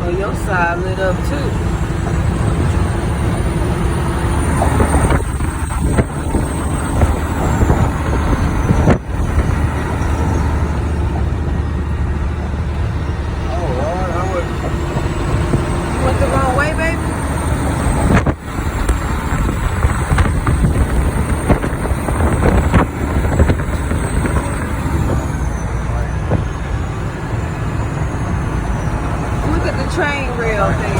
Oh, your side lit up too. Oh, Lord, I would. You went the wrong way, baby? Look at the train rail thing.